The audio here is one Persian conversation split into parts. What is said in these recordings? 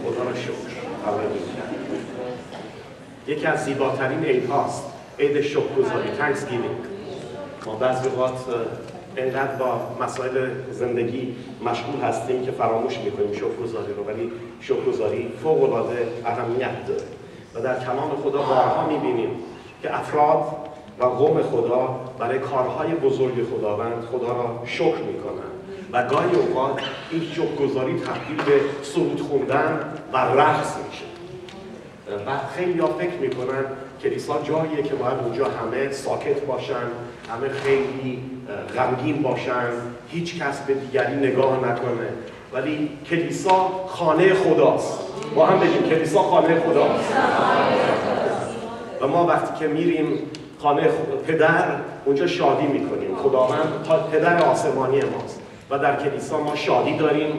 خدا را شکر. هللویا. یکی از زیباترین عید هاست عید شکرگزاری، Thanksgiving. ما بعضی اوقات اینقدر با مسائل زندگی مشغول هستیم که فراموش میکنیم شکرگزاری رو، ولی شکرگزاری فوق العاده اهمیت داره و در کلام خدا بارها میبینیم که افراد و قوم خدا برای کارهای بزرگ خداوند خدا را شکر میکنن و گاهی اوقات این شکرگزاری تبدیل به سرود خوندن و رقص میشه و خیلی ها فکر میکنن کلیسا جاییه که باید اونجا همه ساکت باشن، همه خیلی غمگین باشن، هیچ کس به دیگری نگاه نکنه، ولی کلیسا خانه خداست. با هم بگیم کلیسا خانه خداست. و ما وقتی که میریم خانه پدر اونجا شادی میکنیم. خداوند پدر آسمانی ماست و در کلیسا ما شادی داریم،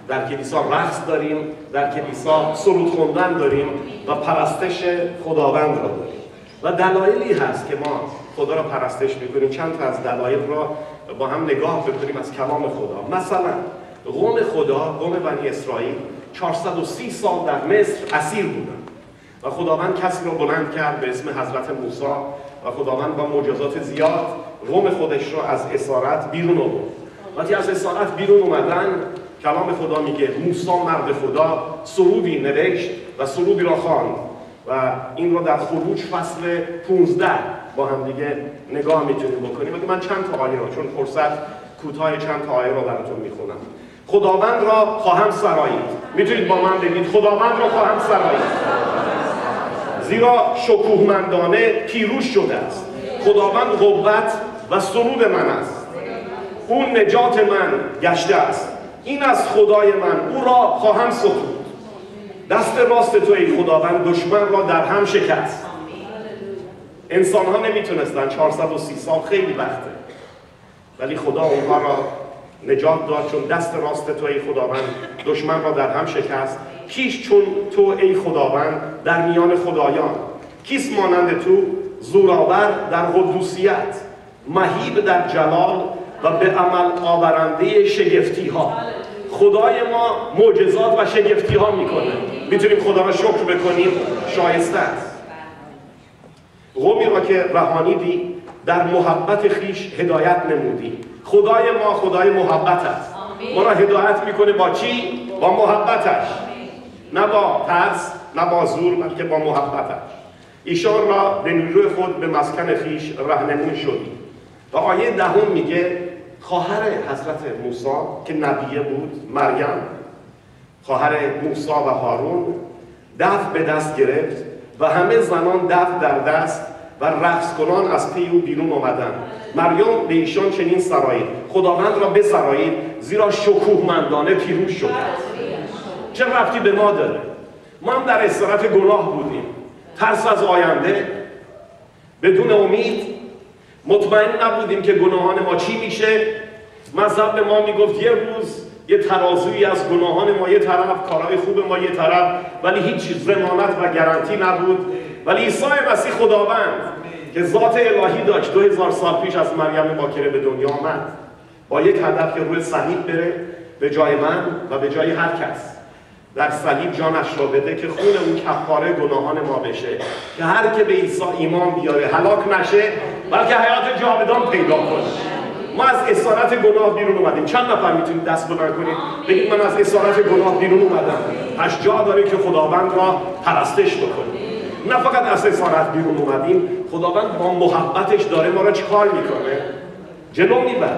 در کلیسا رقص داریم، در کلیسا سرود خوندن داریم و پرستش خداوند را داریم و دلایلی هست که ما خدا را پرستش میکنیم. چند تا از دلایل را با هم نگاه بکنیم از کلام خدا. مثلا قوم خدا، قوم بنی اسرائیل 430 سال در مصر اسیر بودن و خداوند کسی را بلند کرد به اسم حضرت موسی و خداوند با معجزات زیاد قوم خودش را از اسارت بیرون آورد. وقتی از اسارت بیرون اومدن کلام خدا میگه موسی مرد خدا سرودی نوشت و سرودی را خواند و این را در خروج فصل 15 با هم دیگه نگاه میتونیم بکنیم. من چند تا آیه را چون فرصت کوتاه چند تا آیه را براتون میخونم. خداوند را خواهم سرایید. میتونید با من بگید خداوند را خواهم سرایید زیرا شکوهمندانه پیروز شده است. خداوند قوت و سرود من است، اون نجات من گشته است. این از خدای من، او را خواهم ستود. دست راست تو ای خداوند دشمن را در هم شکست. انسان ها نمیتونستن 430 سال خیلی وقته، ولی خدا اونها را نجات داد چون دست راست تو ای خداوند دشمن را در هم شکست. کیست چون تو ای خداوند در میان خدایان؟ کیست مانند تو زورآور در قدوسیت، مهیب در جلال و به عمل آورنده شگفتی ها؟ خدای ما معجزات و شگفتی ها میکنه. میتونیم خدا را شکر بکنیم، شایسته است. قومی را که رهانیدی در محبت خیش هدایت نمودی. خدای ما خدای محبت است. ما را هدایت میکنه با چی؟ با محبتش، نه با ترس، نه با زور، بلکه با محبتش. ایشان را به نیروی خود به مسکن خیش راهنمون شدی. و آیه 10 میگه خواهر حضرت موسی که نبیه بود، مریم خواهر موسی و هارون دف به دست گرفت و همه زنان دف در دست و رقص کنان از پی او بیرون آمدند. مریم به ایشان چنین سرایید خداوند را بسرایید زیرا شکوهمندانه پیروز شده. چه ربطی به ما داره؟ ما هم در اسارت گناه بودیم، ترس از آینده، بدون امید، مطمئن نبودیم که گناهان ما چی میشه. مذهب به ما میگفت یه روز یه ترازویی از گناهان ما یه طرف، کارهای خوب ما یه طرف، ولی هیچ ضمانت و گارانتی نبود. ولی عیسی مسیح خداوند که ذات الهی داشت 2000 سال پیش از مریم باکره به دنیا آمد با یک هدف که روی صلیب بره به جای من و به جای هر کس در صلیب جانش را بده که خون اون کفاره گناهان ما بشه، که هر که به عیسی ایمان بیاره هلاک نشه بلکه حیات جاودان پیدا کنه. ما از اسارت گناه بیرون اومدیم. چند نفر میتونید دست بلند کنید بگید من از اسارت گناه بیرون اومدم؟ پس جا داره که خداوند را پرستش بکنیم. نه فقط از اسارت بیرون اومدیم، خداوند با محبتش داره ما را چیکار میکنه؟ جلو میبره.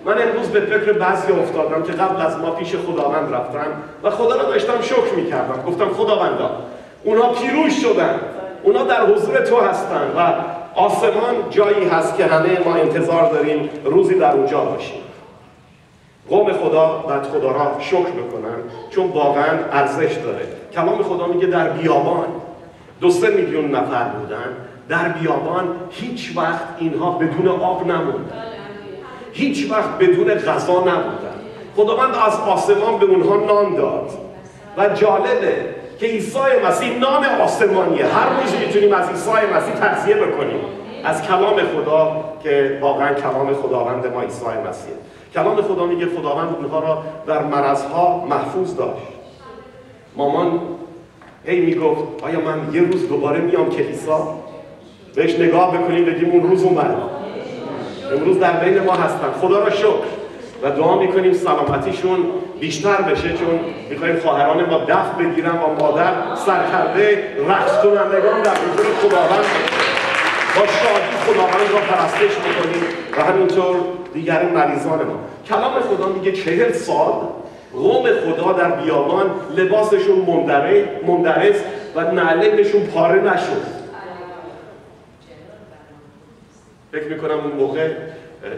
من امروز به فکر بعضی افتادم که قبل از ما پیش خداوند رفتن و خدا را داشتم شکر میکردم. گفتم خداوندا اونا پیروز شدن، اونا در حضور تو هستن و آسمان جایی هست که همه ما انتظار داریم روزی در اونجا باشیم. قوم خدا باید خدا را شکر بکنن چون واقعا ارزش داره. کلام خدا میگه در بیابان 2-3 میلیون نفر بودن، در بیابان هیچ وقت اینها بدون آب نموندن، هیچ وقت بدون غذا نبودن. خداوند از آسمان به اونها نان داد و جالبه که عیسی مسیح نان آسمانیه. هر روز میتونیم از عیسی مسیح تغذیه بکنیم از کلام خدا که واقعا کلام خداوند ما عیسی مسیح. کلام خدا میگه خداوند اونها را در مرضها محفوظ داشت. مامان هی میگفت آیا من یه روز دوباره میام کلیسا؟ بهش نگاه بکنیم بگیم اون روز اومد. امروز در بین ما هستن، خدا را شکر، و دعا میکنیم سلامتیشون بیشتر بشه، چون میخوایم خواهران ما دفع بگیرن و مادر سرکرده رقص کنندگان در حضور خداوند با شادی خداوند را پرستش میکنیم و همینطور دیگر مریضان ما. کلام خدا میگه 40 سال قوم خدا در بیابان لباسشون مندرس و نعلینشون پاره نشد. فکر میکنم اون موقع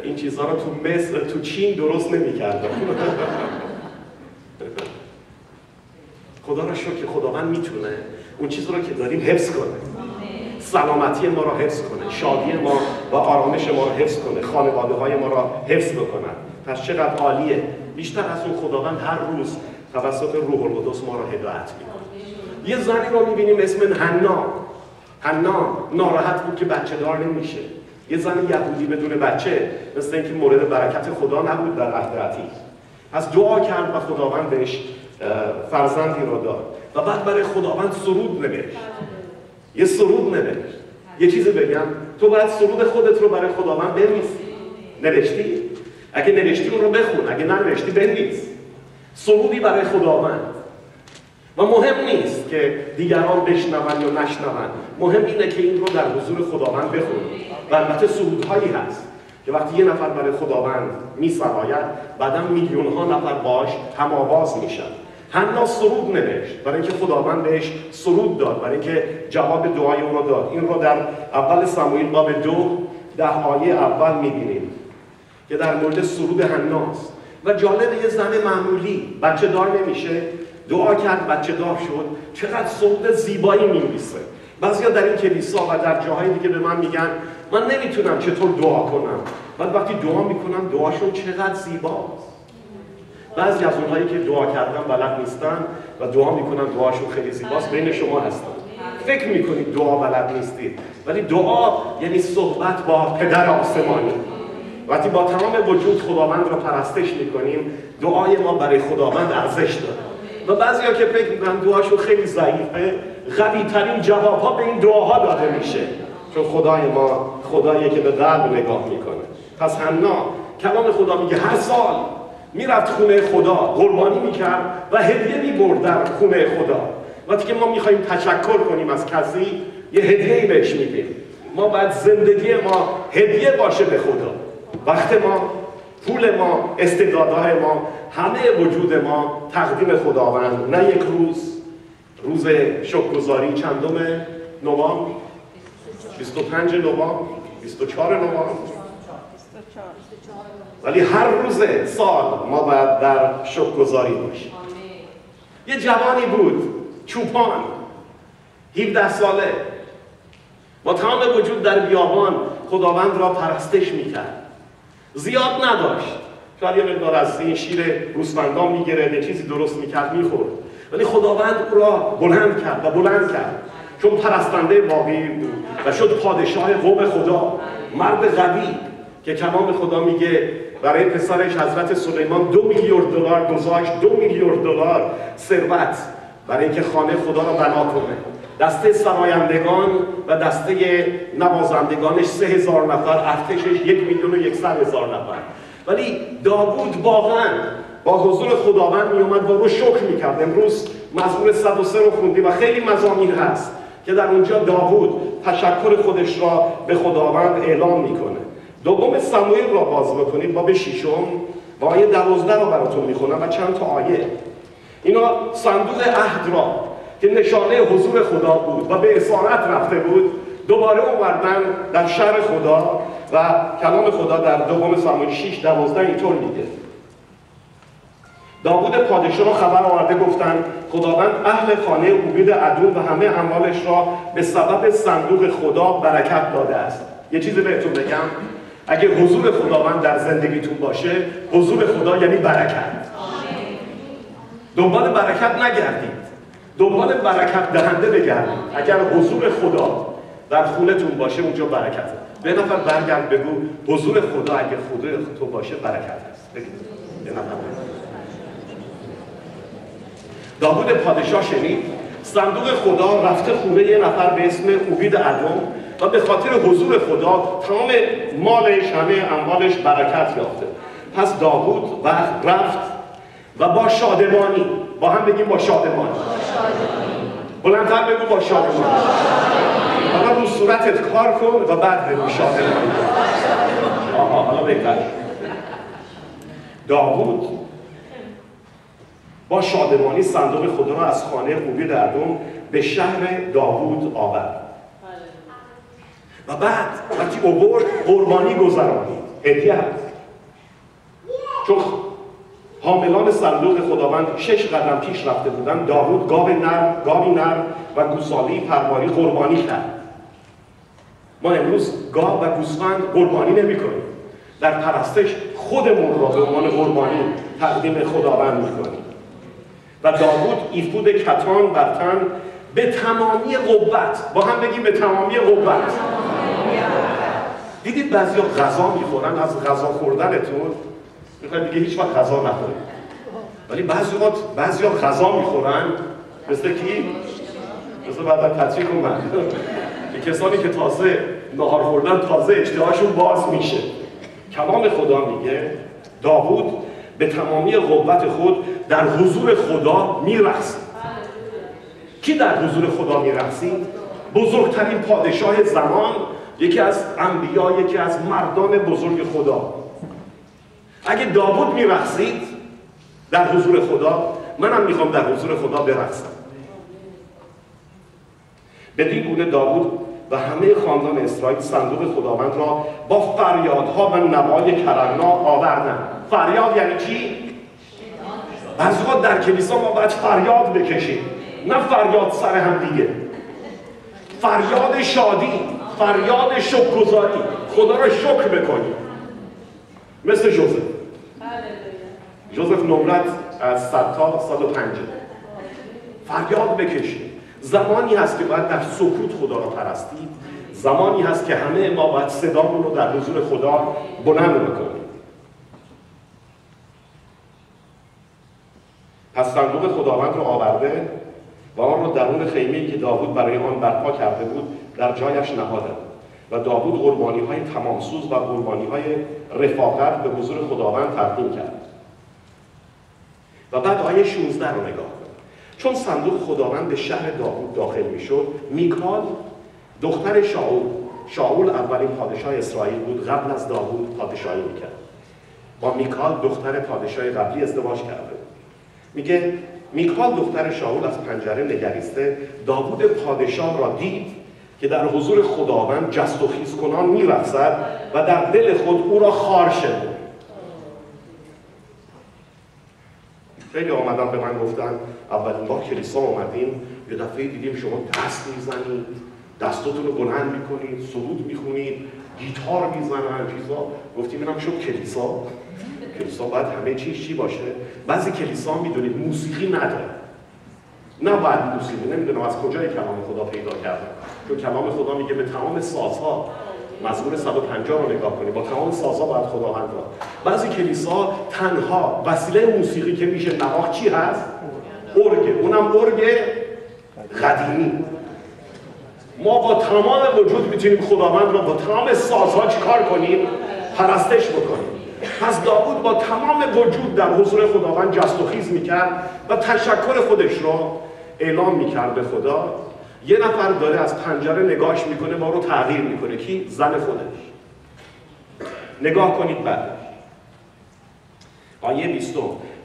این چیزها رو تو مصر، تو چین درست نمی‌کردن. خدا را شکر که خداوند میتونه اون چیز رو که داریم حفظ کنه، سلامتی ما را حفظ کنه، شادی ما و آرامش ما را حفظ کنه، خانواده های ما را حفظ بکنن. پس چقدر عالیه. بیشتر از اون خداوند هر روز توسط روح القدس ما را هدایت میکنه. یه زنی رو میبینیم اسم حنا ناراحت بود که بچه دار نمیشه. یه زن یهودی بدون بچه، مثل اینکه مورد برکت خدا نبود در عهد عتیق. پس دعا کرد و خداوند بهش فرزندی رو داد و بعد برای خداوند سرود نوشت. یه سرود نوشت. یه چیزی بگم، تو باید سرود خودت رو برای خداوند بنویسی. نوشتی؟ اگه نوشتی اون رو بخون، اگه ننوشتی بنویس. سرودی برای خداوند. و مهم نیست که دیگران بشنون یا نشنون، مهم اینه که این رو در حضور خداوند بخونید. و البته سرودهایی هست که وقتی یه نفر برای خداوند می‌سراید، بعداً میلیون‌ها نفر باش هم آواز میشن. حنا سرود نوشت برای اینکه خداوند بهش سرود داد، برای اینکه جواب دعای اون رو داد. این رو در اول سموئیل باب 2 10 آیه اول می‌بینیم که در مورد سرود حناست. و جالب، یه زن معمولی بچه دار نمیشه، دعا کرد بچه دار شد. چقدر سرود زیبایی می‌نویسه. بعضیا در این کلیسا و در جاهای دیگه به من میگن من نمیتونم چطور دعا کنم. بعد وقتی دعا میکنم دعاشون چقدر زیباست. بعضی از اونهایی که دعا کردن بلد نیستن و دعا میکنن دعاشون خیلی زیباست، بین شما هستن. فکر میکنید دعا بلد نیستید، ولی دعا یعنی صحبت با پدر آسمانی. وقتی با تمام وجود خداوند را پرستش میکنیم، دعای ما برای خداوند ارزش داره. و بعضیا که فکر میکنن دعاشون خیلی ضعیفه، قوی ترین جوابها به این دعاها داده میشه، چون خدای ما خداییه که به قلب نگاه میکنه. پس حنا کلام خدا میگه هر سال میرفت خونه خدا، قربانی میکرد و هدیه میبرد در خونه خدا. وقتی که ما میخوایم تشکر کنیم از کسی، یه هدیه‌ای بهش میدیم. ما باید زندگی ما هدیه باشه به خدا. وقت ما، پول ما، استعدادهای ما، همه وجود ما تقدیم خداوند. نه یک روز شکرگزاری چندم نوامبر؟ 25 نوامبر، 24 نوامبر، ولی هر روز سال ما باید در شکرگزاری باشیم. یه جوانی بود، چوپان، 17 ساله، با تمام وجود در بیابان خداوند را پرستش میکرد. زیاد نداشت، شاید یه مقدار از این شیر گوسفندان میگرفت، یه چیزی درست میکرد میخورد، ولی خداوند او را بلند کرد چون پرستنده واقعی بود و شد پادشاه قوم خدا. مرد قوی که کلام خدا میگه برای پسرش حضرت سلیمان 2 میلیارد دلار گذاشت، 2 میلیارد دلار ثروت برای اینکه خانه خدا را بنا کنه. دسته سرایندگان و دسته نوازندگانش 3000 نفر، ارتشش 1,100,000 نفر. ولی داوود واقعا با حضور خداوند می اومد و رو شکر میکرد. امروز مزمور 103 رو خوندیم و خیلی مزامیر هست که در اونجا داوود تشکر خودش را به خداوند اعلام میکنه. دوم سموئیل را باز بکنید باب 6 و آیه 12 رو براتون میخونم و چند تا آیه. اینا صندوق عهد را که نشانه حضور خدا بود و به اسارت رفته بود دوباره آوردن در شهر خدا و کلام خدا در دوم سموئیل 6:12 اینطور میگه: داوود پادشاه را خبر آورده گفتند خداوند اهل خانه عبید ادون و همه اموالش را به سبب صندوق خدا برکت داده است. یه چیزی بهتون بگم، اگه حضور خداوند در زندگیتون باشه، حضور خدا یعنی برکت. دنبال برکت نگردید، دنبال برکت دهنده بگردید. اگر حضور خدا در خونتون باشه اونجا برکته. به نفر برگرد بگو حضور خدا اگه حضور تو باشه برکت هست. بگید. به نفر داوود پادشاه شنید صندوق خدا رفته خونه یه نفر به اسم اوبید ادوم و به خاطر حضور خدا تمام مالش، همه اموالش برکت یافته. پس داوود رفت و با شادمانی، با هم بگیم با شادمانی، بلندتر بگو با شادمانی. حالا رو صورتت کار کن و بعد بگو شادمانی. حالا بهتر. داوود با شادمانی صندوق خدا را از خانه اوبید ادوم به شهر داوود آورد و بعد وقتی آورد قربانی گذرانید. هدیه هست، چون حاملان صندوق خداوند 6 قدم پیش رفته بودند. داوود گاوی نر و گوسالی پرواری قربانی کرد. ما امروز گاو و گوسفند قربانی نمی‌کنیم. در پرستش خودمون را به عنوان قربانی تقدیم خداوند می‌کنیم. و داوود ایفود کتان بر تن به تمامی قوت، با هم بگیم به تمامی قوت. دیدید بعضیا غذا میخورن، از غذا خوردنتون میخواید دیگه هیچ وقت غذا نخورید. ولی بعضیا غذا میخورن مثل کی؟ مثل بعد تطریق اومد که کسانی که تازه نهار خوردن تازه اشتهاشون باز میشه. کلام خدا میگه داوود به تمامی قوت خود در حضور خدا میرقصید. کی در حضور خدا میرقصید؟ بزرگترین پادشاه زمان، یکی از انبیا، یکی از مردان بزرگ خدا. اگه داوود میرقصید در حضور خدا، منم میخوام در حضور خدا برقصم. بدین گونه داوود و همه خاندان اسرائیل صندوق خداوند را با فریادها و نوای کرنا آوردند. فریاد یعنی چی؟ بعضی وقت در کلیسا ما باید فریاد بکشیم، نه فریاد سر هم دیگه. فریاد شادی، فریاد شکرگزاری، خدا را شکر بکنیم. مثل جوزف نمرت از 100 تا 150 فریاد بکشیم. زمانی هست که باید در سکوت خدا را پرستید، زمانی هست که همه ما باید صدامون رو در حضور خدا بلند بکنیم. پس صندوق خداوند رو آورده و آن رو درون خیمه‌ای که داوود برای آن برپا کرده بود در جایش نهادند و داوود قربانی‌های تمامسوز و قربانی‌های رفاقت به حضور خداوند تقدیم کرد. و بعد آیه 16 رو نگاه کنید. چون صندوق خداوند به شهر داوود داخل میشد، میکال دختر شاول اولین پادشاه اسرائیل بود، قبل از داوود پادشاهی میکرد. با میکال دختر پادشاه قبلی ازدواج کرده. میگه میکال دختر شاول از پنجره نگریسته داوود پادشاه را دید که در حضور خداوند جست و خیز کنان میرقصد و در دل خود او را خار شد. خیلی آمدن به من گفتن اولین بار کلیسا اومدیم یه دفعه دیدیم شما دست میزنید، دستاتون رو بلند میکنید، سرود میخونید، گیتار میزنن چیزا. گفتیم اینم شد کلیسا. کلیسا باید همه چی باشه. بعضی کلیسا میدونید موسیقی نداره. نه باید موسیقی، نمیدونم از کجای کلام خدا پیدا کردم. چون کلام خدا میگه به تمام سازها، مزمور 150 رو نگاه کنید، با تمام سازها باید خداوند را. بعضی کلیسا تنها وسیله موسیقی که میشه نواخت چی هست؟ ارگ. اونم ارگ قدیمی. ما با تمام وجود میتونیم خداوند را با تمام سازها چیکار کنیم؟ پرستش بکنیم. پس داوود با تمام وجود در حضور خداوند جست و خیز میکرد و تشکر خودش را اعلام میکرد به خدا. یه نفر داره از پنجره نگاهش میکنه، ما رو تغییر میکنه. کی؟ زن خودش. نگاه کنید بعد آیه 20.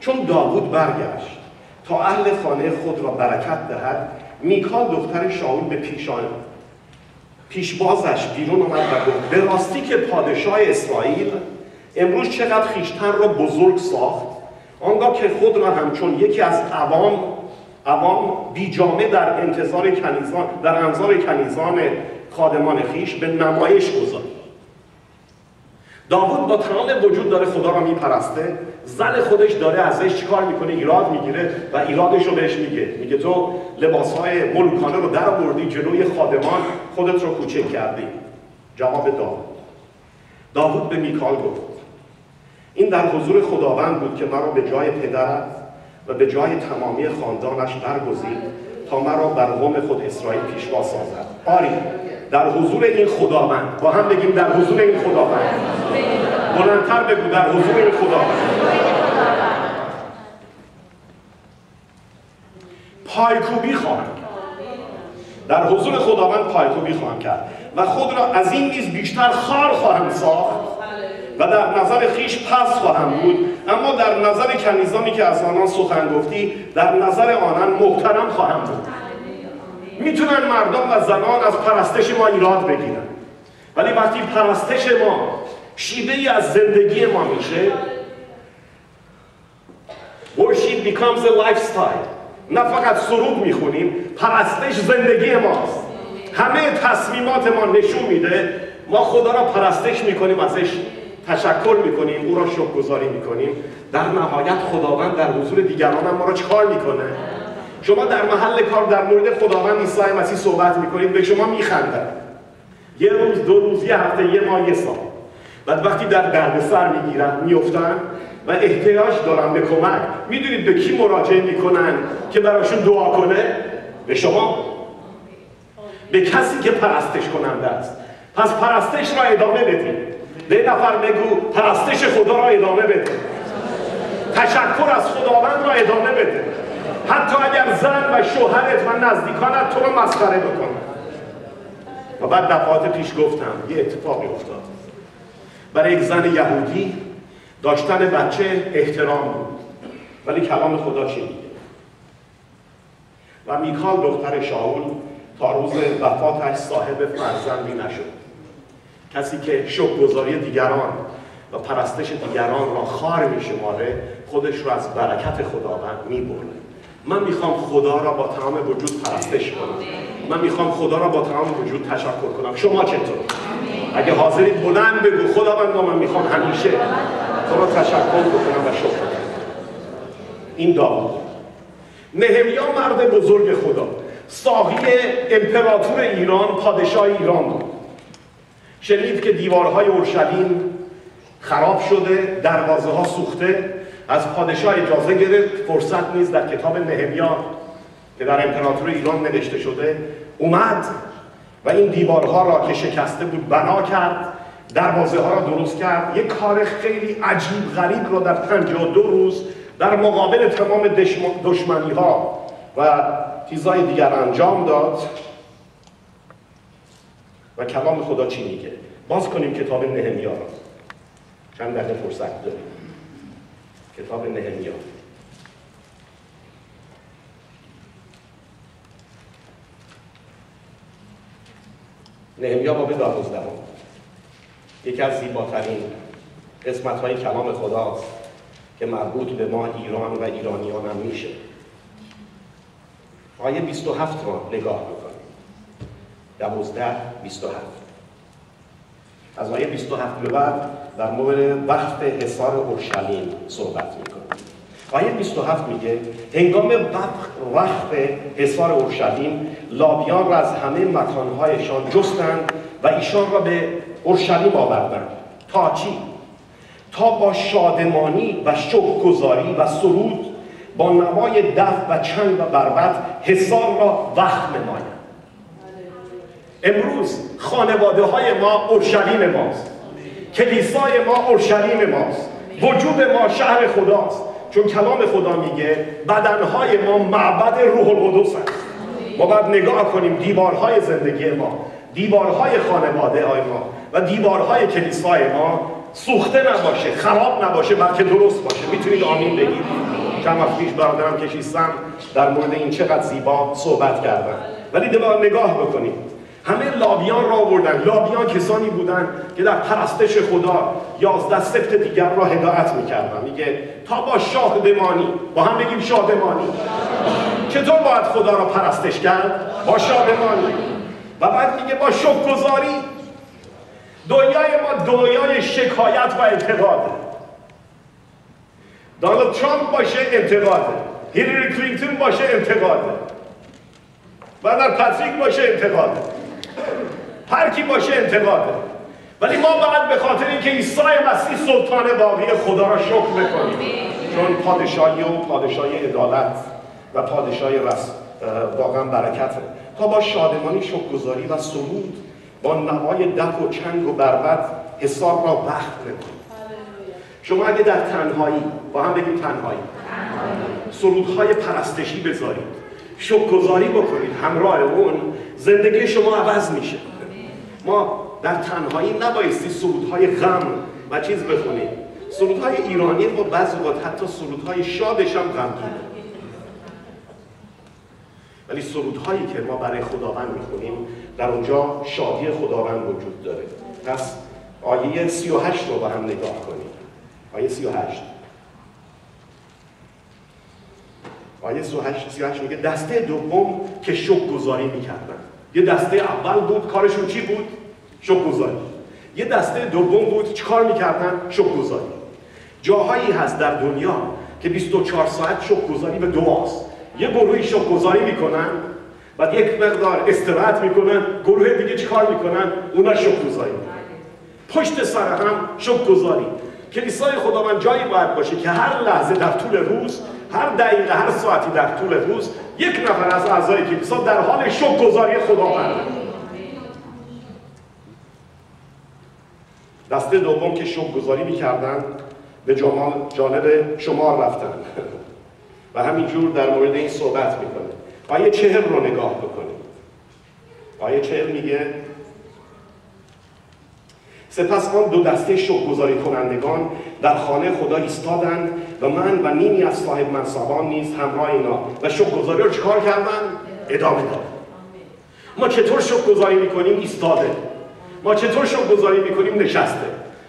چون داوود برگشت تا اهل خانه خود را برکت دهد، میکال دختر شاول به پیشبازش بیرون آمد و گفت به راستی که پادشاه اسرائیل امروز چقدر خویشتن را بزرگ ساخت، آنگاه که خود را همچون یکی از عوام بیجامه در انظار کنیزان خادمان خویش به نمایش گذاشت. داوود با تمام وجود داره خدا را میپرسته، زن خودش داره ازش چیکار میکنه؟ ایراد میگیره و ایرادش رو بهش میگه تو لباسهای ملوکانه رو در آوردی جلوی خادمان، خودت رو کوچک کردی. جواب داوود به میکال گفت این در حضور خداوند بود که مرا به جای پدرت و به جای تمامی خاندانش برگزید تا مرا بر قوم خود اسرائیل پیشوا سازد. آری در حضور این خداوند، با هم بگیم در حضور این خداوند، بلندتر بگو در حضور این خداوند، پایکوبی خواهم کرد. در حضور خداوند پایکوبی خواهم کرد و خود را از این نیز بیشتر خوار خواهم ساخت و در نظر خیش پس خواهم بود، اما در نظر کنیزانی که از آنان سخن گفتی در نظر آنان محترم خواهم بود. میتونن مردم و زنان از پرستش ما ایراد بگیرن، ولی وقتی پرستش ما شیوه‌ای از زندگی ما میشه، worship becomes a lifestyle. نه فقط سرود میخونیم، پرستش زندگی ماست. همه تصمیمات ما نشون میده ما خدا را پرستش میکنیم، ازش تشکر میکنیم، او را شکرگزاری میکنیم. در نهایت خداوند در حضور دیگران هم ما را چکار میکنه؟ شما در محل کار در مورد خداوند عیسی مسیح صحبت میکنید، به شما میخندن. یه روز، دو روز، یه هفته، یه ماه، یه سال. بعد وقتی در دردسر میفتن و احتیاج دارن به کمک، میدونید به کی مراجعه میکنن که براشون دعا کنه؟ به شما، به کسی که پرستش کننده است. پس پرستش را ادامه بدید. به نفر بگو پرستش خدا را ادامه بده، تشکر از خداوند را ادامه بده، حتی اگر زن و شوهرت و نزدیکانت تو را مسخره بکنن. و بعد دفعات پیش گفتم یه اتفاقی افتاد. برای یک زن یهودی داشتن بچه احترام بود، ولی کلام خدا چی میگه؟ و میکال دختر شاول تا روز وفاتش صاحب فرزندی نشد. کسی که شکرگزاری دیگران و پرستش دیگران را خوار میشماره، خودش را از برکت خداوند میبره. من میخوام خدا را با تمام وجود پرستش کنم. من میخوام خدا را با تمام وجود تشکر کنم. شما چطور؟ اگه حاضرید بلند بگو خداوند من میخوام همیشه تو را تشکر بکنم و شکر کنم. این داوود. نهمیا مرد بزرگ خدا، ساقی امپراتور ایران، پادشاه ایران بود. شنید که دیوارهای اورشلیم خراب شده، دروازه ها سوخته. از پادشاه اجازه گرفت، فرصت نیست در کتاب نهمیا که در امپراتور ایران نوشته شده، اومد و این دیوارها را که شکسته بود بنا کرد، دروازه ها را درست کرد. یک کار خیلی عجیب غریب را در 52 روز در مقابل تمام دشمنی ها و چیزهای دیگر انجام داد. و کلام خدا چی میگه؟ باز کنیم کتاب نهمیا را، چند دقیقه فرصت داریم. کتاب نهمیا باب 12 یکی از زیباترین قسمت‌های کلام خداست که مربوط به ما ایران و ایرانیان هم میشه. آیه 27 را نگاه بکنید. 12-27. از آیه 27 به بعد در مورد وقت حصار اورشلیم صحبت میکنه. آیه 27 میگه هنگام وقت حصار اورشلیم لاویان را از همه مکانهایشان جستند و ایشان را به اورشلیم آوردند. تا چی؟ تا با شادمانی و شکرگزاری و سرود با نوای دف و چنگ و بربط حصار را وقت نمایند. امروز خانواده های ما اورشلیم ماست، کلیسای ما اورشلیم ماست، وجود ما شهر خداست، چون کلام خدا میگه بدنهای ما معبد روح القدس است. ما باید نگاه کنیم دیوارهای زندگی ما، دیوارهای خانواده های ما و دیوارهای کلیسای ما سوخته نباشه، خراب نباشه، بلکه درست باشه. میتونید آمین بگید؟ چند وقت پیش برادرم کشیستم در مورد این چقدر زیبا صحبت کردن. ولی نگاه بکنید، همه لاویان را آوردن. لاویان کسانی بودن که در پرستش خدا 11 سبت دیگر را هدایت میکردن. میگه تا با شادمانی، با هم بگیم شادمانی. چطور باید خدا را پرستش کرد؟ با شادمانی. و بعد میگه با شکرگزاری. دنیای ما دنیای شکایت و انتقاده. دونالد ترامپ باشه انتقاده، هیلاری کلینتون باشه انتقاده، و در پاتریک باشه انتقاده، هر کی باشه انتقاده. ولی ما باید به خاطر اینکه عیسی مسیح سلطان باقی خدا را شکر بکنیم، چون پادشاهی و پادشاهی عدالت و پادشاهی واقعا برکته، تا با شادمانی شکرگزاری و سرود با نوای دف و چنگ و بربط حساب را وقت نکنید. شما اگه در تنهایی، با هم بگیم تنهایی، سرودهای پرستشی بذارید، شکرگزاری بکنید همراه اون، زندگی شما عوض میشه. ما در تنهایی نبایستی سرودهای غم و چیز بخونیم. سرودهای ایرانی با بعضی وقت حتی سرودهای شادش هم غمگینه، ولی سرودهایی که ما برای خداوند میخونیم در اونجا شادی خداوند وجود داره. پس آیه 38 رو با هم نگاه کنیم. آیه 38 میگه دسته دوم که شکرگزاری میکردن. یه دسته اول بود کارشون چی بود؟ شکرگزاری. یه دسته دوم بود چی کار میکردن؟ شکرگزاری. جاهایی هست در دنیا که 24 ساعت شکرگزاری به دعاست. یه گروهی شکرگزاری میکنن، بعد یک مقدار استراحت میکنن، گروه دیگه چی کار میکنن؟ اونا شکرگزاری میکنن. پشت سر هم شکرگزاری. کلیسای خداوند جایی باید باشه که هر لحظه در طول روز، هر دقیقه، هر ساعتی در طول روز یک نفر از اعضای کلیسا در حال شکرگزاری خداونده. دسته دوم که شکرگزاری میکردن به جانب شمار رفتن و همینجور در مورد این صحبت میکنه. آیه 40 رو نگاه بکنید. آیه 40 میگه سپس آن دو دسته شکرگزاری کنندگان در خانه خدا ایستادند و من و نیمی از صاحب منصبان نیز همراه اینا و شکرگزاری رو چیکار کردن؟ ادامه داد. ما چطور شکرگزاری میکنیم؟ ایستاده. ما چطور شکرگزاری میکنیم؟ نشسته.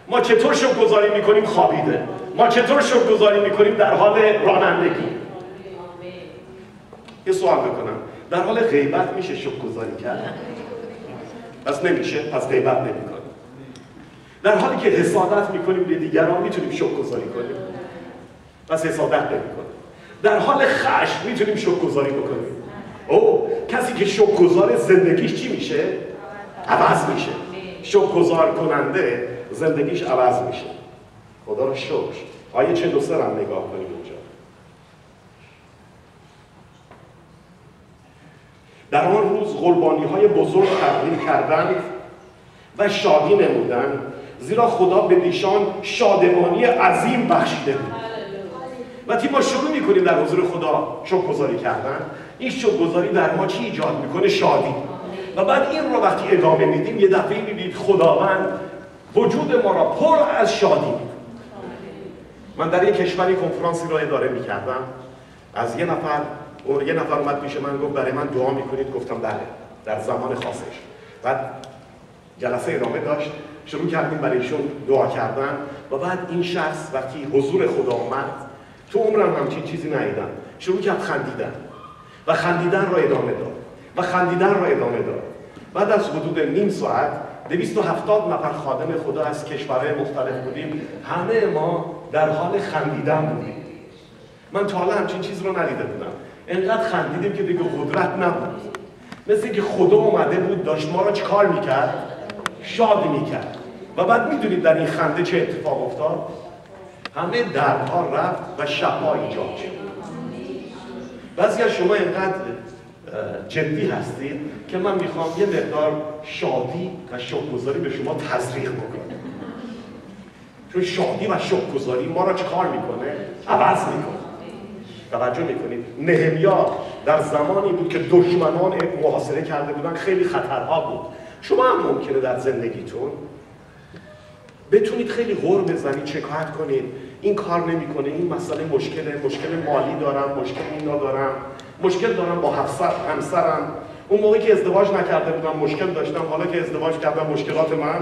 ما چطور شکرگزاری میکنیم؟ خوابیده. ما چطور شکرگزاری میکنیم؟ در حال رانندگی. یه سوال بکنم، در حال غیبت میشه شکرگزاری کرد؟ پس نمیشه، پس غیبت نمیکنیم. در حالی که حسادت میکنیم به دیگران میتونیم شکرگزاری کنیم؟ پس حسادت نمیکنیم. در حال خشم میتونیم شکرگزاری بکنیم؟ کسی که شکرگزار زندگیش چی میشه؟ عوض میشه. شکرگزار کننده زندگیش عوض میشه. خدا رو شکر. آیه 43 هم نگاه کنیم اونجا. در آن روز قربانی‌های بزرگ تقدیم کردند و شادی نمودند، زیرا خدا به ایشان شادمانی عظیم بخشیده بود. وقتی ما شروع میکنیم در حضور خدا شکرگزاری کردن، این شکرگزاری در ما چی ایجاد میکنه؟ شادی. و بعد این رو وقتی ادامه میدیم یه دفعه میبینید خداوند وجود ما را پر از شادی میکنه. من در یک کشوری کنفرانسی را اداره میکردم، از یه نفر اومد پیش من گفت برای من دعا میکنید؟ گفتم بله، در زمان خاصش. بعد جلسه ادامه داشت، شروع کردیم برایشون دعا کردن و بعد این شخص وقتی حضور خدا اومد، تو عمرم همچین چیزی ندیدم، شروع کرد خندیدن و خندیدن را ادامه داد و خندیدن را ادامه داد. بعد از حدود نیم ساعت 270 نفر خادم خدا از کشورهای مختلف بودیم، همه ما در حال خندیدن بودیم. من تا حالا همچین چیز رو ندیده بودم. انقدر خندیدیم که دیگه قدرت نبود. مثل اینکه خدا اومده بود داشت ما را چیکار میکرد؟ شاد میکرد. و بعد میدونید در این خنده چه اتفاق افتاد؟ همه دردها رفت و شفا ایجاد شد. بعضی از شما اینقدر جدی هستید که من میخوام یه مقدار شادی و شکرگزاری به شما تزریق بکنم. چون شادی و شکرگزاری ما را چیکار میکنه؟ عوض میکنه. توجه میکنید؟ نهمیا در زمانی بود که دشمنان محاصره کرده بودن، خیلی خطرها بود. شما هم ممکنه در زندگیتون بتونید خیلی غر بزنید، شکایت کنید، این کار نمیکنه، این مسئله مشکل مالی دارم، مشکل اینا دارم، مشکل دارم با همسرم. اون موقعی که ازدواج نکرده بودم مشکل داشتم، حالا که ازدواج کردم مشکلات من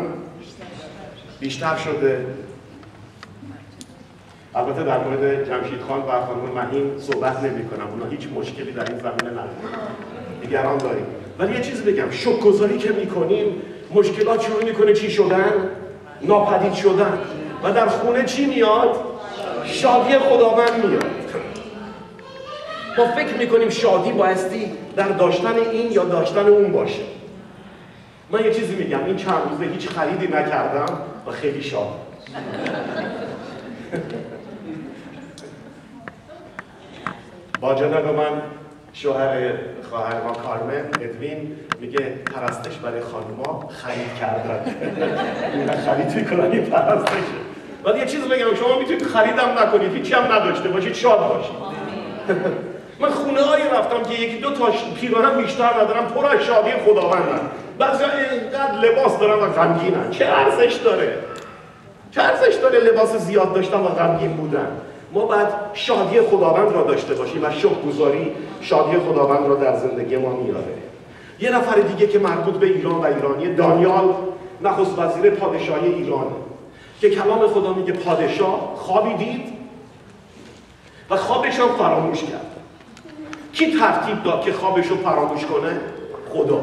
بیشتر شده. البته در مورد جمشید خان و خانم مهین صحبت نمی کنم، اونا هیچ مشکلی در این زمینه ندارن، دیگران داریم. ولی یه چیز بگم، شکرگزاری که میکنیم مشکلات شروع میکنه چی شدن؟ ناپدید شدن. و در خونه چی میاد؟ شادی خداوند میاد. ما فکر میکنیم شادی بایستی در داشتن این یا داشتن اون باشه. من یه چیزی میگم، این چند روزه هیچ خریدی نکردم و خیلی شاد. با جناب من شوهر خواهر ما کارمن ادوین میگه پرستش برای خانوما خرید کردن. این خرید میکنن، این پرستشه. ولی یه چیز بگم، شما میتونید خریدم نکنید، هیچی هم نداشته باشید، شاد باشید. من خونه هایی رفتم که یکی دو تا پیراهن بیشتر ندارم، پر از شادی خداوندن. بعضیا اینقدر لباس دارن و غمگینن. چه ارزش داره؟ چه ارزش داره لباس زیاد داشتن و غمگین بودن؟ ما باید شادی خداوند را داشته باشیم و شکرگزاری شادی خداوند را در زندگی ما میاره. یه نفر دیگه که مربوط به ایران و ایرانی، دانیال نخست وزیر پادشاهی ایرانه که کلام خدا میگه پادشاه خوابی دید و خوابش هم فراموش کرد. کی ترتیب داد که خوابش رو فراموش کنه؟ خدا.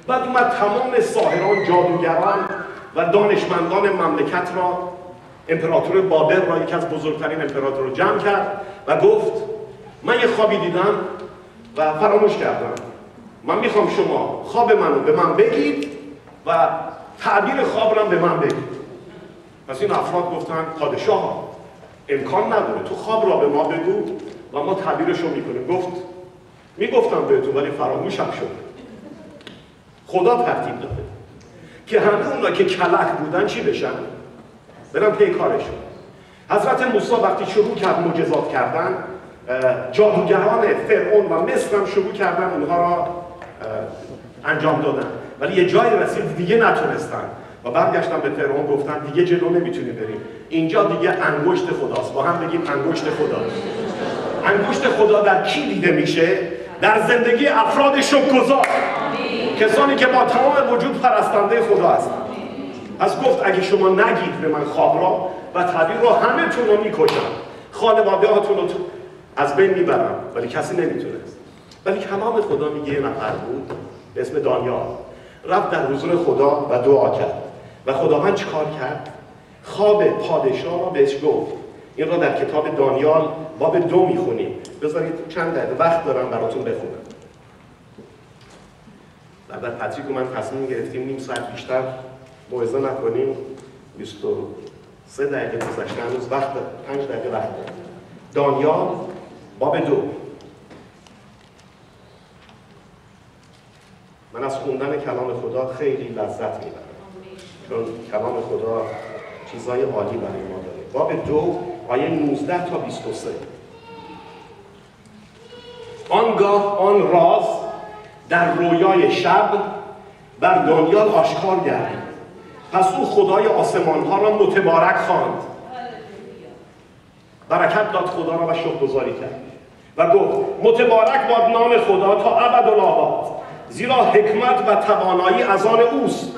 بعد اومد تمام ساحران، جادوگران و دانشمندان مملکت را، امپراتور بابل را، یکی از بزرگترین امپراتور رو جمع کرد و گفت من یه خوابی دیدم و فراموش کردم. من میخوام شما خواب منو به من بگید و تعبیر خواب رو به من بگید. پس این افراد گفتن پادشاه امکان نداره، تو خواب را به ما بگو و ما تعبیرش رو میکنیم. گفت میگفتم بهتون ولی فراموشم شد. خدا ترتیب داده که همه اونا که کلک بودن چی بشن؟ برن پی کارشون. حضرت موسی وقتی شروع کرد معجزات کردن، جادوگران فرعون و مصر هم شروع کردن اونها را انجام دادن، ولی یه جایی رسید دیگه نتونستن و برگشتن به فرعون گفتن دیگه جلو نمیتونیم بریم، اینجا دیگه انگشت خداست. با هم بگیم انگشت خدا. انگشت خدا در کی دیده میشه؟ در زندگی افراد شکرگزار، کسانی که با تمام وجود پرستنده خدا هستند. پس گفت اگه شما نگید به من خواب را و تعبیر را، همه تون رو میکشم، خانواده هاتون رو از بین میبرم، ولی کسی نمیتونست. ولی کلام خدا میگه یه نفر بود به اسم دانیال رفت در حضور خدا و دعا کرد و خداوند چیکار کرد؟ خواب پادشاه را بهش گفت. این را در کتاب دانیال باب 2 میخونیم. بذارید چند دقیقه وقت دارم براتون بخونم. در پتریک من تصمیم گرفتیم نیم ساعت بیشتر موعظه نکنیم. 23 دقیقه گذشته، هنوز وقت 5 دقیقه وقت داریم. دانیال باب 2. من از خوندن کلام خدا خیلی لذت میبرم، چون کلام خدا چیزای عالی برای ما داره. باب 2 آیه 19 تا 23. آنگاه آن راز در رویای شب بر دانیال آشکار گردید. پس او خدای آسمان ها را متبارک خواند، برکت داد خدا را و شکرگزاری کرد و گفت متبارک باد نام خدا تا ابدالآباد، زیرا حکمت و توانایی از آن اوست.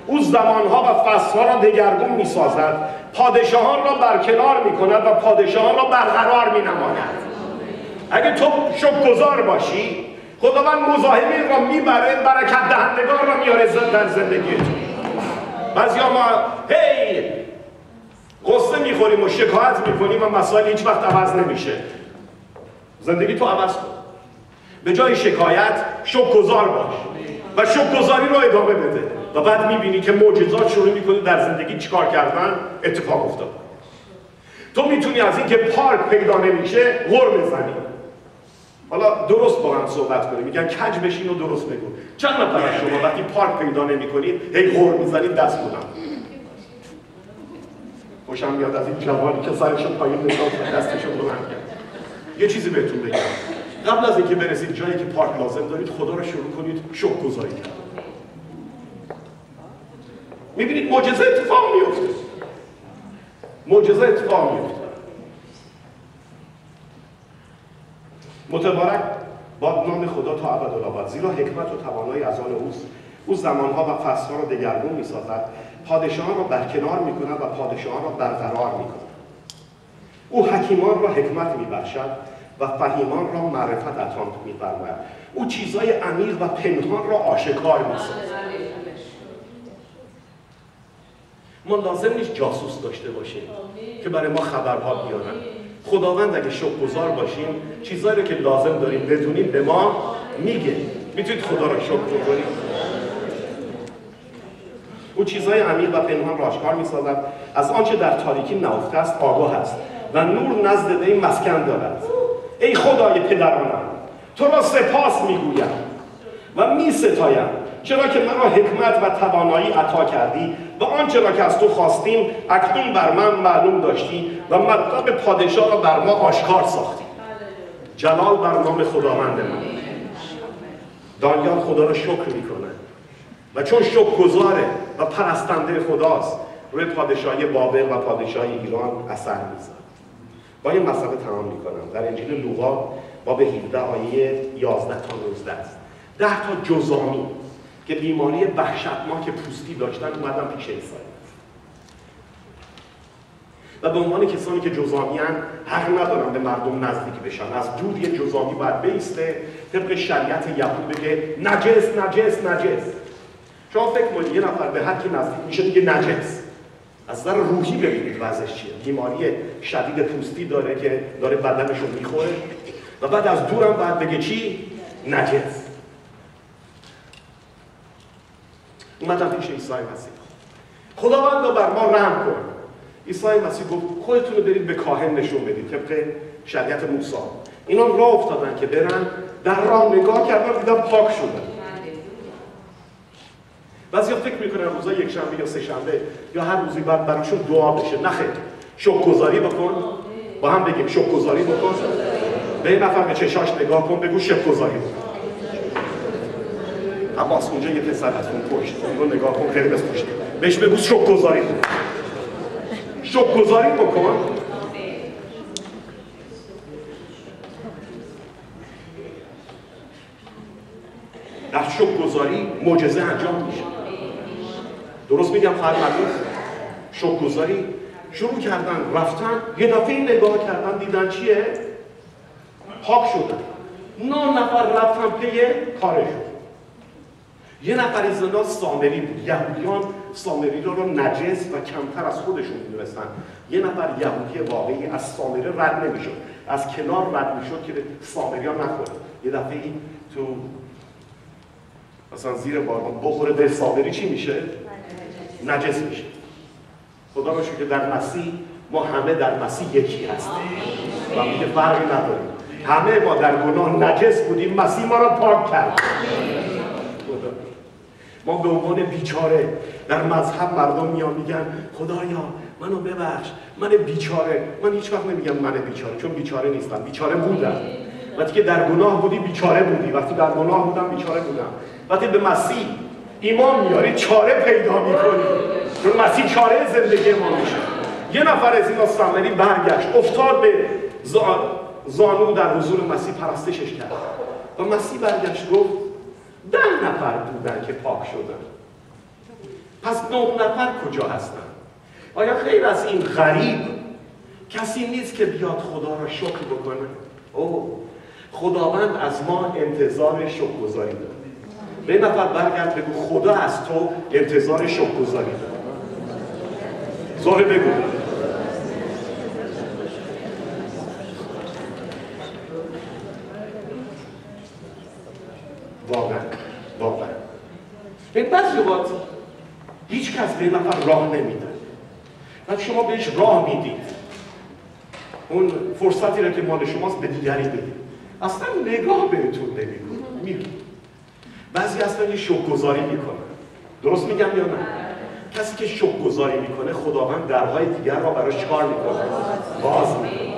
او زمانها و فصلها را دگرگون می سازد، پادشاهان را برکنار می کند و پادشاهان را برقرار می نماید. اگه تو شکرگزار باشی، خداوند مزاحمی را میبره، برکت دهندگان را میاره در زندگی تو. بعضیا ما قصه میخوریم و شکایت میکنیم و مسائل هیچ وقت عوض نمیشه. زندگی تو عوض کن. به جای شکایت شکرگزار باش و شکرگزاری رو ادامه بده و بعد میبینی که معجزات شروع میکنی در زندگی چیکار کردن اتفاق افتاد. تو میتونی از این که پارک پیدا نمیشه غر بزنی. حالا درست با هم صحبت کنیم. میگن کج بشین و درست بگو. چند نفر از شما وقتی پارک پیدا نمی‌کنید هی غر می‌زنید دست بودم؟ خوشم میاد از این جوانی که سرشو پایین نشون دستشو بلند کرد. یه چیزی بهتون بگم. قبل از اینکه برسید جایی که پارک لازم دارید، خدا رو شروع کنید شکرگزاری کردن. می‌بینید معجزه اتفاق میفته. معجزه اتفاق میفته. متبارک باد نام خدا تا ابدالآباد، زیرا حکمت و توانایی از آن اوست. او زمانها و فصلها را دگرگون می‌سازد، پادشاهان را برکنار می‌کند و پادشاهان را برقرار می‌کند. او حکیمان را حکمت می‌بخشد و فهیمان را معرفت عطا می‌فرماید. او چیزهای عمیق و پنهان را آشکار می‌سازد. ما لازم نیست جاسوس داشته باشیم که برای ما خبرها بیارن. خداوند اگه شکرگزار باشیم، چیزایی رو که لازم داریم بدونیم به ما میگه. میتونید خدا رو شکر کنید. او چیزهای عمیق و پنهان را آشکار می‌سازد، از آنچه در تاریکی نهفته است آگاه است و نور نزد وی مسکن دارد. ای خدای پدرانم، تو را سپاس میگویم و میستایم، چرا که مرا حکمت و توانایی عطا کردی و آنچه را که از تو خواستیم اکنون بر من معلوم داشتی و مطلب پادشاه را بر ما آشکار ساختی. جلال بر نام خداوند من. دانیال خدا را شکر میکنه و چون شکرگزاره و پرستنده خداست روی پادشاهی بابل و پادشاهی ایران اثر میذاره. با این مسئله تمام میکنم. در انجیل لوقا باب 17 آیه 11 تا 19 است. 10 تا جزامی که بیماری وحشتناک پوستی داشتن اومدن پیش عیسی و به عنوان کسانی که جزامی هستند حق ندارن به مردم نزدیک بشن. از دور یه جزامی باید بیسته طبق شریعت یهود بگه نجس نجس نجس. شما فکر کنید یه نفر به هر کی نزدیک میشه دیگه نجس. از نظر روحی ببینید وضعش چیه. بیماری شدید پوستی داره که داره بدنش رو میخوره و بعد از دورم باید بگه چی؟ نجس. اومدم پیش عیسی مسیح. خداوند بر ما رحم کن. عیسی مسیح گفت خودتون رو برید به کاهن نشون بدید طبق شریعت موسی. اینا راه افتادن که برن، در راه نگاه کردن دیدن پاک شدن. بعضیا فکر میکنن روزا یک شنبه یا سه شنبه یا هر روزی بعد براشون دعا بشه. نه خیر، شکرگزاری بکن. با هم بگیم شکرگزاری بکن. به این نفر به چشاش نگاه کن، بگو شکرگزاری بکن. عباس اونجا یه پسر هست اون پشت، اون رو نگاه کن، قرمز پشت، بهش بگو شکرگزاری بکن. شکرگزاری بکن. در شکرگزاری معجزه انجام میشه. درست میگم خواهر مردم؟ شکرگزاری شروع کردن رفتن، یه دفعه نگاه کردن دیدن چیه؟ پاک شدن. 9 نفر رفتن پی کارشون. یه نفر از اینا سامری بود. یهودیان سامری رو نجس و کمتر از خودشون می‌دونستن. یه نفر یهودی واقعی از سامری رد نمی‌شد. از کنار رد می‌شد که سامری‌ها نخوره. یه دفعه تو مثلا زیر باران بخوره به سامری چی میشه؟ نجس میشه. خدا رو شکر که در مسیح ما همه در مسیح یکی هستیم و میگه فرقی نداریم. همه ما در گناه نجس بودیم، مسیح ما را پاک کرد. ما به عنوان بیچاره در مذهب مردم میان میگن خدایا منو ببخش، من بیچاره. من هیچ وقت نمیگم من بیچاره، چون بیچاره نیستم، بیچاره بودم. وقتی که در گناه بودی بیچاره بودی، وقتی در گناه بودم بیچاره بودم. وقتی به مسیح ایمان میاری چاره پیدا میکنی، چون مسیح چاره زندگی ما میشه. یه نفر از اینا سامری برگشت، افتاد به زانو در حضور مسیح پرستشش کرد و مسیح برگشت گفت 10 نفر بودن که پاک شدن، پس 9 نفر کجا هستن؟ آیا خیر از این غریب کسی نیست که بیاد خدا را شکر بکنه؟ اوه، خداوند از ما انتظار شکرگزاری داره. به نفر برگرد بگو خدا از تو انتظار شکرگزاری داره. زهره بگو. واقعا این بعضی وقت هیچ کس به نفر راه نمیده و شما بهش راه میدید، اون فرصتی را که مال شماست به دیگری بدید، اصلا نگاه بهتون نمیکنه. بعضی اصلا یه شکرگزاری میکنه. درست میگم یا نه؟ کسی که شکرگزاری میکنه خداوند درهای دیگر را براش چیکار میکنه؟ باز میکنه.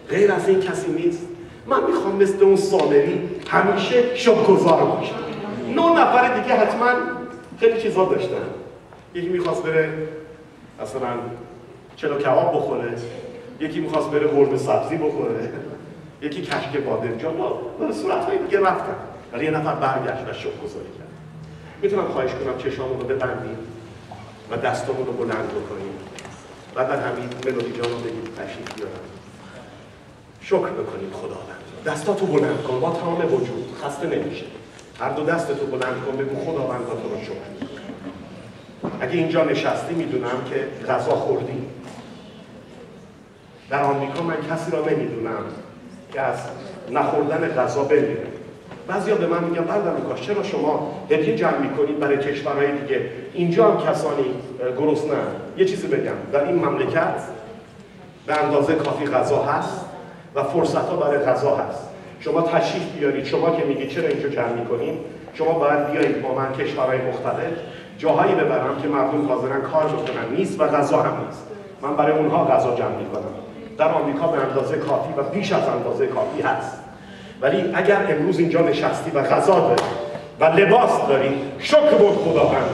غیر از این کسی نیست. من میخوام مثل اون سامری همیشه شکرگزار باشم. 9 نفر دیگه حتما خیلی چیزا داشتن. یکی میخواست بره مثلا چلو کباب بخوره، یکی میخواست بره قرمه سبزی بخوره، یکی کشک بادمجان، به صورتهای دیگه رفتن. ولی یه نفر برگشت و شکرگزاری کرد. میتونم خواهش کنم چشامون رو ببندیم و دستامون رو بلند بکنیم. بعد همین ملودی جان رو بگید تشریف بیارم. شکر بکنیم خداوند. دستاتو بلند کن با تمام وجود، خسته نمیشه. هر دو دستتو بلند کن، بگو خداوند تو رو شکر میکنم. اگه اینجا نشستی میدونم که غذا خوردی. در آمریکا من کسی را نمیدونم که از نخوردن غذا بمیره. بعضیا به من میگن برادر لوکاس چرا شما هدیه جمع میکنید برای کشورهای دیگه؟ اینجا هم کسانی گرسنه‌اند. یه چیزی بگم، در این مملکت به اندازه کافی غذا هست و فرصت‌ها برای غذا هست. شما تشریف بیارید، شما که میگید چرا اینجا جمع میکنیم، شما باید بیایید با من کشورهای مختلف جاهایی ببرم که مردم حاضرن کار بکنن، نیست و غذا هم نیست. من برای اونها غذا جمع میکنم. در آمریکا به اندازه کافی و بیش از اندازه کافی هست. ولی اگر امروز اینجا نشستی و غذا داری و لباس داری، شکر بر خداوند.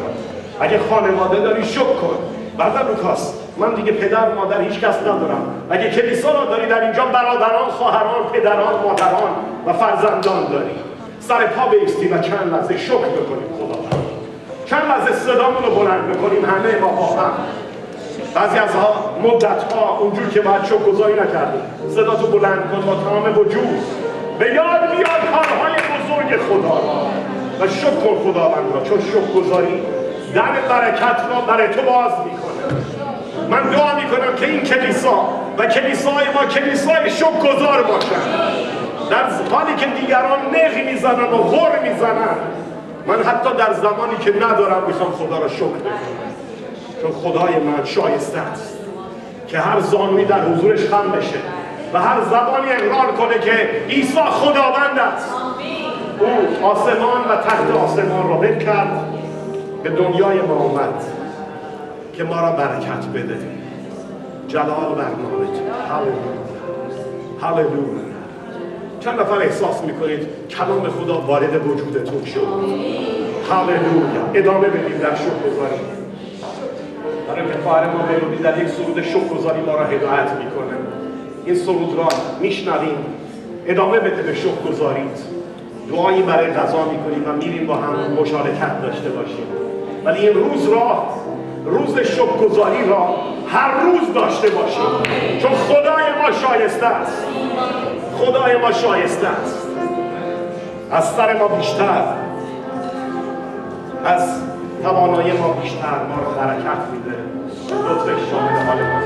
اگه خانواده داری شکر کن. برادر لوکاس من دیگه پدر مادر هیچ کس ندارم. اگه کلیسا را داری در اینجا برادران، خواهران، پدران، مادران و فرزندان داری، سر پا بایستی و چند لحظه شکر بکنیم خداوند. چند لحظه صدامون رو بلند بکنیم همه با هم. بعضی از مدت‌ها اونجور که باید شکرگزاری نکردیم، صدا تو بلند کن با تمام وجود، به یاد بیار کارهای بزرگ خدا را و شکر خداوند را، چون شکرگزاری در برکت را برای تو باز میکنه. من دعا میکنم که این کلیسا و کلیسای ما کلیسای شکرگزار باشن. در حالی که دیگران نق میزنن و غر میزنن، من حتی در زمانی که ندارم میخوام خدا را شکر بکنم، چون خدای من شایسته است که هر زانوی در حضورش خم بشه و هر زبانی اقرار کنه که عیسی خداوند است. او آسمان و تحت آسمان را ول کرد، به دنیای ما اومد که ما را برکت بده. جلال برنامه. هاللویا. چند نفر احساس میکنید کلام خدا وارد وجودتون شد؟ هاللویا. ادامه بدید در شکرگزاری. برای که خواهر ما ملودی در یک سرود شکرگزاری ما را هدایت میکنه. این سرود را میشنویم، ادامه بده به شکرگزاریت. دعایی برای غذا میکنیم و میریم با هم مشارکت داشته باشیم. ولی این روز شکرگزاری را هر روز داشته باشیم، چون خدای ما شایسته است. خدای ما شایسته است. از سر ما بیشتر، از توانایی ما بیشتر ما را برکت میده. لطفش شامل حال ما.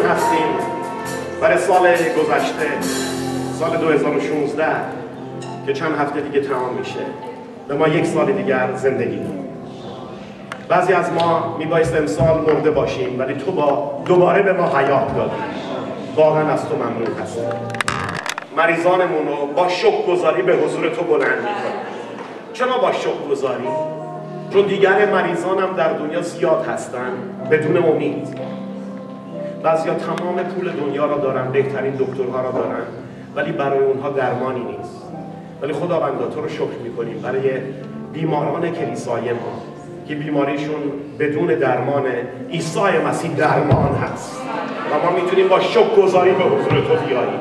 هستیم برای سال گذشته، سال 2016 که چند هفته دیگه تمام میشه. به ما یک سال دیگر زندگی داد. بعضی از ما میبایست امسال مرده باشیم، ولی تو دوباره به ما حیات دادی. واقعا از تو ممنون هستیم. مریضانمون رو با شکرگزاری به حضور تو بلند میکنیم. چرا با شکرگزاری؟ چون دیگر مریضان هم در دنیا زیاد هستن بدون امید. بعضیا تمام پول دنیا را دارن، بهترین دکترها را دارن، ولی برای اونها درمانی نیست. ولی خداوندا تو رو شکر میکنیم برای بیماران کلیسای ما که بیماریشون بدون درمان عیسی مسیح درمان هست و ما میتونیم با شکرگزاری به حضور تو بیاییم.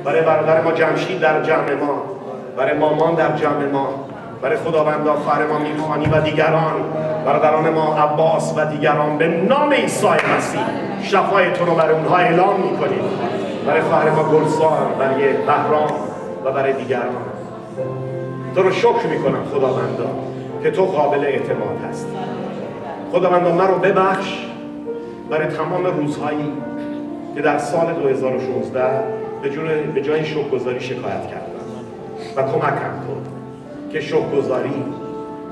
برای برادر ما جمشید در جمع ما، برای مامان در جمع ما، برای خداوندا خواهر ما میخوانی و دیگران، برادران ما عباس و دیگران، به نام عیسی مسیح شفای تو رو برای اونها اعلام میکنیم. برای خواهر ما گلزار، برای بهرام و برای دیگران تو رو شکر میکنم خداوندا که تو قابل اعتماد هستی. خداوندا من رو ببخش برای تمام روزهایی که در سال 2016 به جای شکرگزاری شکایت کردم و کمکم کن که شکرگزاری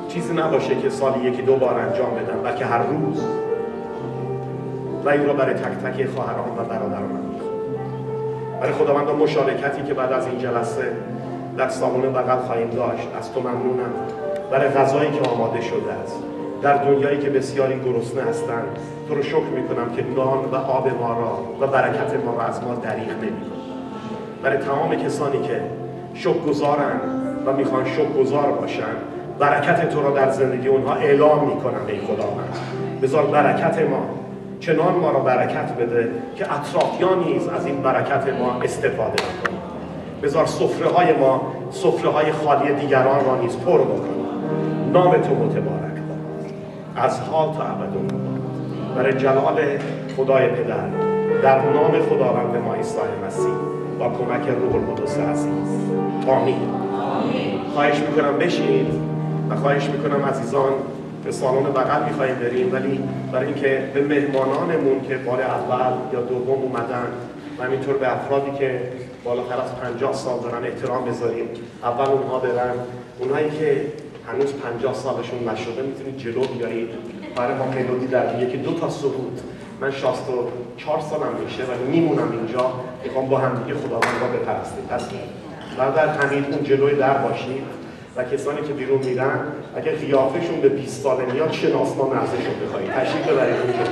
چیزی نباشه که سالی یکی دو بار انجام بدم، بلکه هر روز. و این را برای تک تک خواهران و برادرانم میخوام. برای خداوند مشارکتی که بعد از این جلسه در سالن بغل خواهیم داشت، از تو ممنونم. برای غذایی که آماده شده است در دنیایی که بسیاری گرسنه هستند، تو رو شکر میکنم که نان و آب ما را و برکت ما را از ما دریغ نمی‌کنی. برای تمام کسانی که شکرگزارن و میخوان شکرگزار باشن، برکت تو را در زندگی اونها اعلام میکنم. ای خداوند بذار برکت ما چنان ما را برکت بده که اطرافیان نیز از این برکت ما استفاده کنند. بذار سفره‌های ما سفره‌های خالی دیگران را نیز پر بکنیم. نام تو متبارک باد از حال تا ابد. برای جلال خدای پدر، در نام خداوند ما عیسی مسیح با کمک روح القدس عزیز، آمین. خواهش میکنم بشینید و خواهش میکنم عزیزان به سالن بغل میخواییم بریم، ولی برای اینکه به مهمانانمون که بار اول یا دوم اومدن و همینطور به افرادی که بالاتر از 50 سال دارن احترام بذاریم. اول اونها برن، اونهایی که هنوز 50 سالشون نشده میتونید جلو بیایید. برای ما ملودی در یکی دو تا سرود. من 64 سالم میشه و میمونم اینجا، میخوام با هم دیگه خداوند را بپرستیم. پس برادر حمید اون جلوی در باشید و کسانی که بیرون میرن اگه قیافشون به 20 ساله میاد شناسنامه ازشون بخواهید، تشریف ببرید اونجا.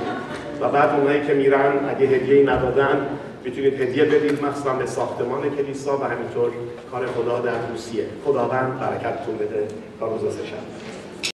و بعد اونایی که میرن اگه هدیه‌ای ندادن میتونید هدیه بدید، مخصوصا به ساختمان کلیسا و همینطور کار خدا در روسیه. خداوند برکتتون بده تا روز سه‌شنبه.